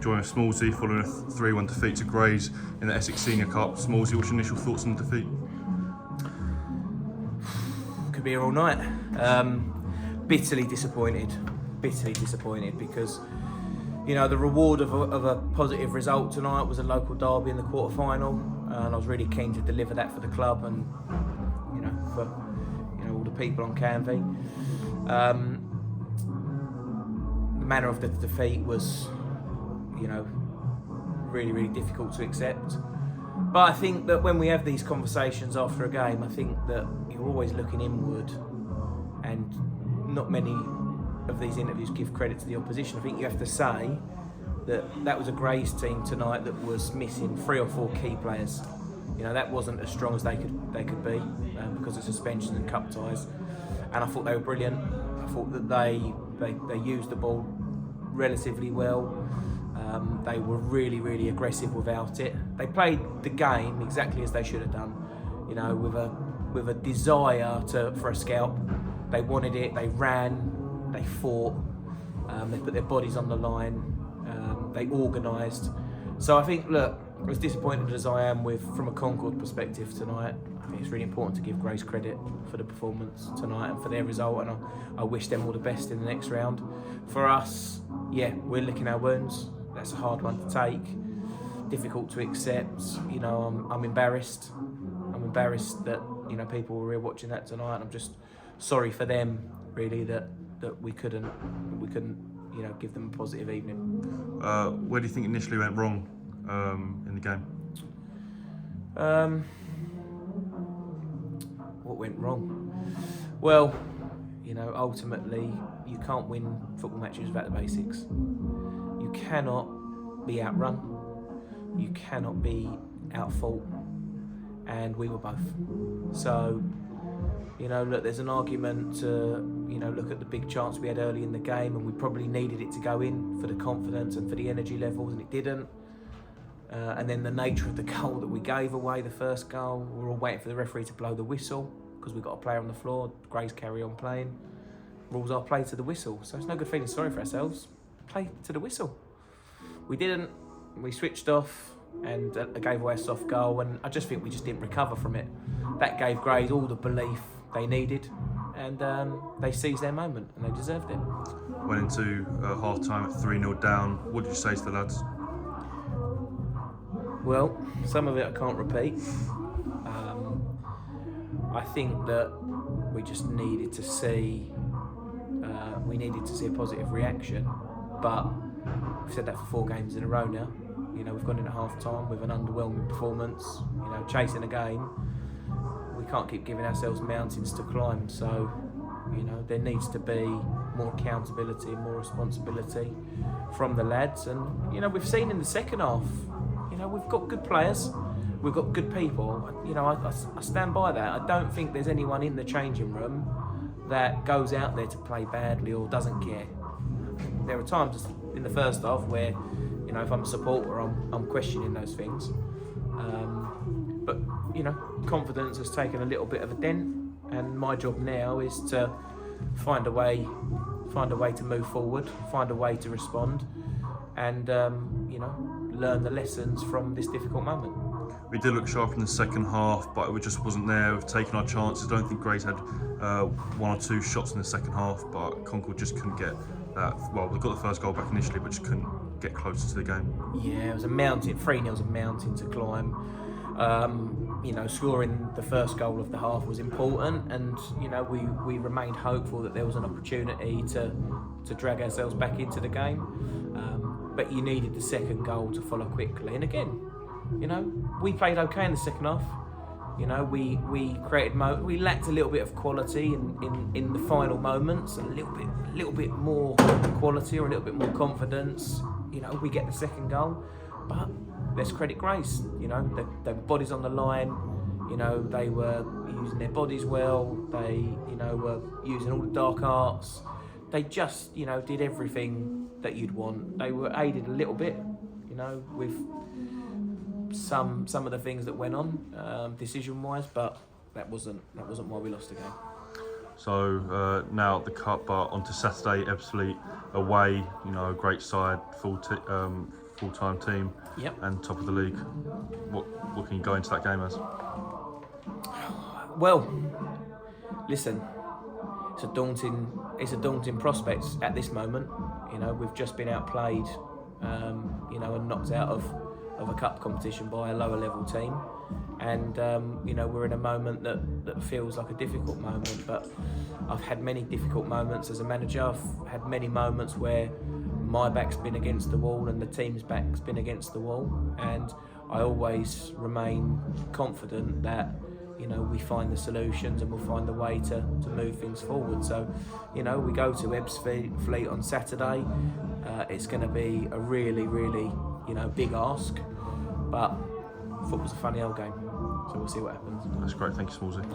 join with Smallsy following a 3-1 defeat to Grays in the Essex Senior Cup. Smallsy, what's your initial thoughts on the defeat? Could be here all night. Bitterly disappointed because, you know, the reward of a positive result tonight was a local derby in the quarter-final, and I was really keen to deliver that for the club and, you know, for all the people on Canvey. The manner of the defeat was, you know, really difficult to accept. But I think that when we have these conversations after a game, I think that you're always looking inward, and not many of these interviews give credit to the opposition. I think you have to say that was a Grays team tonight that was missing 3 or 4 key players. You know, that wasn't as strong as they could be because of suspensions and cup ties. And I thought they were brilliant. I thought that they used the ball relatively well. They were really aggressive without it. They played the game exactly as they should have done. You know, with a desire for a scalp. They wanted it. They ran. They fought. They put their bodies on the line. They organised. So I think, look, as disappointed as I am from a Concord perspective tonight, I think it's really important to give Grace credit for the performance tonight and for their result, and I wish them all the best in the next round. For us, yeah, we're licking our wounds. That's a hard one to take, difficult to accept. You know, I'm embarrassed. I'm embarrassed that, you know, people were here watching that tonight, and I'm just sorry for them, really, that we couldn't, you know, give them a positive evening. Where do you think initially went wrong in the game? What went wrong? Well, you know, ultimately, you can't win football matches without the basics. You cannot be outrun. You cannot be outfought. And we were both. So, you know, look, there's an argument to, you know, look at the big chance we had early in the game, and we probably needed it to go in for the confidence and for the energy levels, and it didn't. And then the nature of the goal that we gave away, the first goal, we're all waiting for the referee to blow the whistle because we've got a player on the floor. Grays carry on playing. Rules are play to the whistle. So it's no good feeling sorry for ourselves. Play to the whistle. We didn't. We switched off and gave away a soft goal, and I just think we just didn't recover from it. That gave Grays all the belief they needed, and they seized their moment, and they deserved it. Went into half-time at 3-0 down. What did you say to the lads? Well, some of it I can't repeat. I think that we just needed to see a positive reaction, but we've said that for 4 games in a row now. You know, we've gone in at half-time with an underwhelming performance, you know, chasing a game. We can't keep giving ourselves mountains to climb, so, you know, there needs to be more accountability, more responsibility from the lads. And, you know, we've seen in the second half, you know, we've got good players, we've got good people. You know, I stand by that. I don't think there's anyone in the changing room that goes out there to play badly or doesn't care. There are times in the first half where, you know, if I'm a supporter, I'm questioning those things. But, you know, confidence has taken a little bit of a dent, and my job now is to find a way to move forward, find a way to respond, and, you know, learn the lessons from this difficult moment. We did look sharp in the second half, but it just wasn't there. We've taken our chances. I don't think Grays had 1 or 2 shots in the second half, but Concord just couldn't get that. Well, we got the first goal back initially, but just couldn't get closer to the game. Yeah, it was a mountain. 3-0's a mountain to climb. You know, scoring the first goal of the half was important, and, you know, we remained hopeful that there was an opportunity to drag ourselves back into the game. But you needed the second goal to follow quickly. And again, you know, we played okay in the second half. You know, we created we lacked a little bit of quality in the final moments, a little bit more quality or a little bit more confidence. You know, we get the second goal, but let's credit Grace. You know, they were bodies on the line. You know, they were using their bodies well. They, you know, were using all the dark arts. They just, you know, did everything that you'd want. They were aided a little bit, you know, with some of the things that went on decision-wise, but that wasn't why we lost the game. So now the cup, but onto Saturday, Ebbsfleet away. You know, a great side, full-time team Yep. and top of the league. What can you go into that game as? Well, listen, it's a daunting prospect at this moment. You know, we've just been outplayed, you know, and knocked out of a cup competition by a lower level team, and you know, we're in a moment that feels like a difficult moment. But I've had many difficult moments as a manager. I've had many moments where my back's been against the wall and the team's back's been against the wall, and I always remain confident that, you know, we find the solutions and we'll find a way to move things forward. So, you know, we go to Ebbsfleet on Saturday. It's going to be a really, you know, big ask, but football's a funny old game, so we'll see what happens. That's great, thank you, Smallsy.